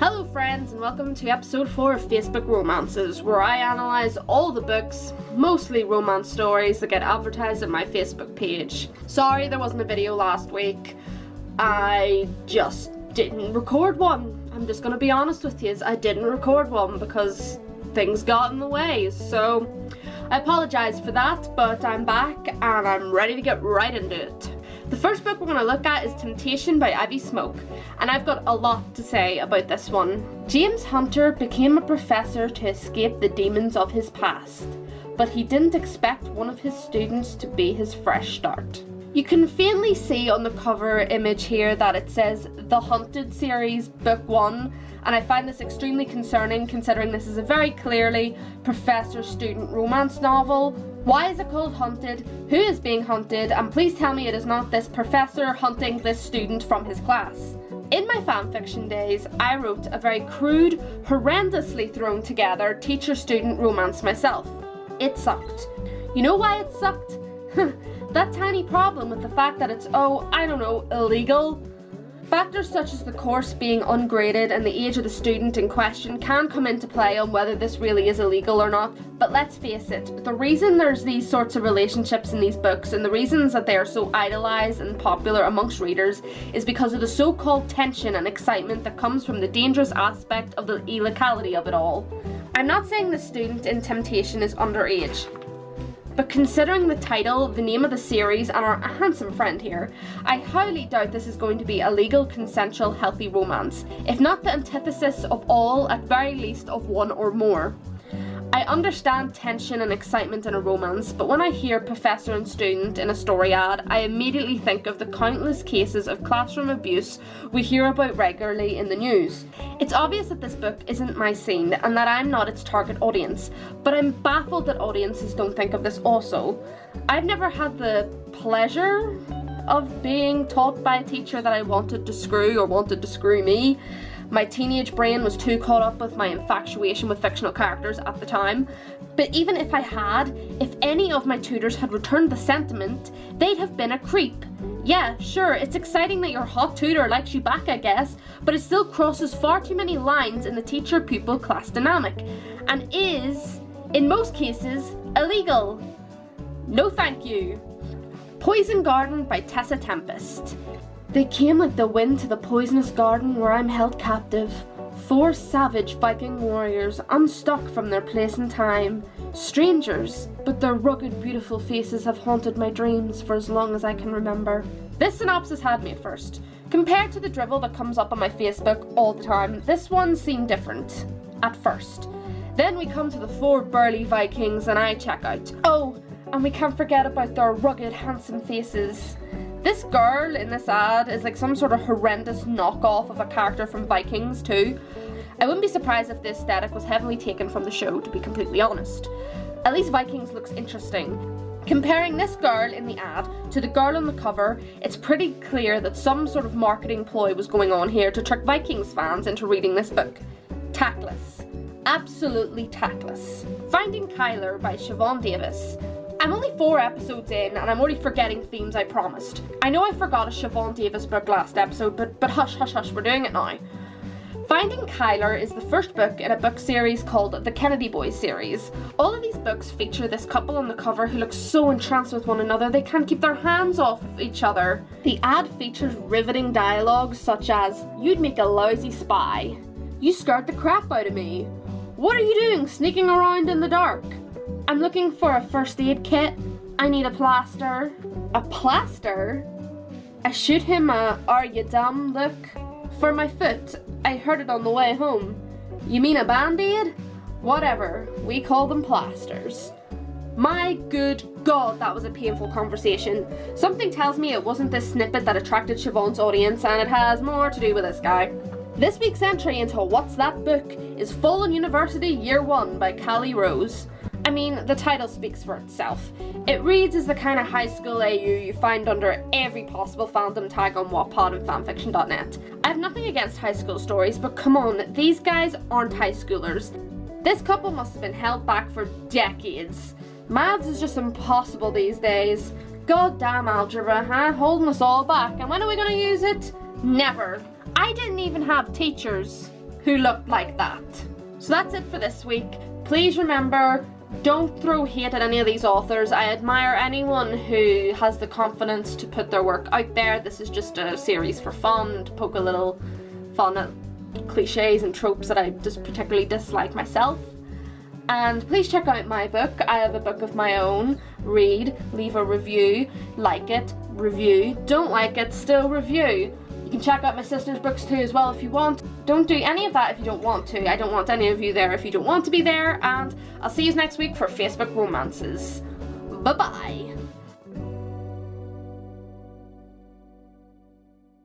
Hello friends, and welcome to episode 4 of Facebook Romances, where I analyse all the books, mostly romance stories, that get advertised on my Facebook page. Sorry there wasn't a video last week. I just didn't record one. I'm just gonna be honest with you, I didn't record one because things got in the way, so I apologise for that, but I'm back and I'm ready to get right into it. The first book we're going to look at is Temptation by Ivy Smoke, and I've got a lot to say about this one. James Hunter became a professor to escape the demons of his past, but he didn't expect one of his students to be his fresh start. You can faintly see on the cover image here that it says The Hunted Series Book 1, and I find this extremely concerning considering this is a very clearly professor-student romance novel. Why is it called Hunted? Who is being hunted? And please tell me it is not this professor hunting this student from his class. In my fanfiction days, I wrote a very crude, horrendously thrown together teacher-student romance myself. It sucked. You know why it sucked? That tiny problem with the fact that it's, illegal. Factors such as the course being ungraded and the age of the student in question can come into play on whether this really is illegal or not, but let's face it, the reason there's these sorts of relationships in these books and the reasons that they are so idolised and popular amongst readers is because of the so-called tension and excitement that comes from the dangerous aspect of the illegality of it all. I'm not saying the student in Temptation is underage, but considering the title, the name of the series, and our handsome friend here, I highly doubt this is going to be a legal, consensual, healthy romance, if not the antithesis of all, at very least of one or more. I understand tension and excitement in a romance, but when I hear professor and student in a story ad, I immediately think of the countless cases of classroom abuse we hear about regularly in the news. It's obvious that this book isn't my scene and that I'm not its target audience, but I'm baffled that audiences don't think of this also. I've never had the pleasure of being taught by a teacher that I wanted to screw or wanted to screw me. My teenage brain was too caught up with my infatuation with fictional characters at the time. But even if I had, if any of my tutors had returned the sentiment, they'd have been a creep. Yeah, sure, it's exciting that your hot tutor likes you back, I guess, but it still crosses far too many lines in the teacher-pupil class dynamic, and is, in most cases, illegal. No thank you. Poison Garden by Tessa Tempest. They came like the wind to the poisonous garden where I'm held captive. 4 savage Viking warriors, unstuck from their place and time. Strangers, but their rugged, beautiful faces have haunted my dreams for as long as I can remember. This synopsis had me at first. Compared to the drivel that comes up on my Facebook all the time, this one seemed different. At first. Then we come to the 4 burly Vikings and I check out. Oh, and we can't forget about their rugged, handsome faces. This girl in this ad is like some sort of horrendous knockoff of a character from Vikings too. I wouldn't be surprised if the aesthetic was heavily taken from the show, to be completely honest. At least Vikings looks interesting. Comparing this girl in the ad to the girl on the cover, it's pretty clear that some sort of marketing ploy was going on here to trick Vikings fans into reading this book. Tactless. Absolutely tactless. Finding Kyler by Siobhan Davis. I'm only 4 episodes in and I'm already forgetting themes I promised. I know I forgot a Siobhan Davis book last episode, but hush, we're doing it now. Finding Kyler is the first book in a book series called the Kennedy Boys series. All of these books feature this couple on the cover who look so entranced with one another they can't keep their hands off of each other. The ad features riveting dialogue such as, "You'd make a lousy spy. You scared the crap out of me. What are you doing sneaking around in the dark? I'm looking for a first aid kit. I need a plaster." A plaster? I shoot him a "are you dumb" look. "For my foot. I hurt it on the way home." "You mean a band-aid?" Whatever, we call them plasters. My good God, that was a painful conversation. Something tells me it wasn't this snippet that attracted Siobhan's audience, and it has more to do with this guy. This week's entry into What's That Book is Fallen University Year 1 by Callie Rose. I mean, the title speaks for itself. It reads as the kind of high school AU you find under every possible fandom tag on Wattpad and fanfiction.net. I have nothing against high school stories, but come on, these guys aren't high schoolers. This couple must have been held back for decades. Maths is just impossible these days. Goddamn algebra, huh? Holding us all back. And when are we gonna use it? Never. I didn't even have teachers. who looked like that. So that's it for this week. Please remember, don't throw hate at any of these authors. I admire anyone who has the confidence to put their work out there. This is just a series for fun, to poke a little fun at cliches and tropes that I just particularly dislike myself. And please check out my book. I have a book of my own. Read, leave a review, like it, review, don't like it, still review. You can check out my sister's books too as well if you want. Don't do any of that if you don't want to. I don't want any of you there if you don't want to be there, and I'll see you next week for Facebook romances. Bye bye.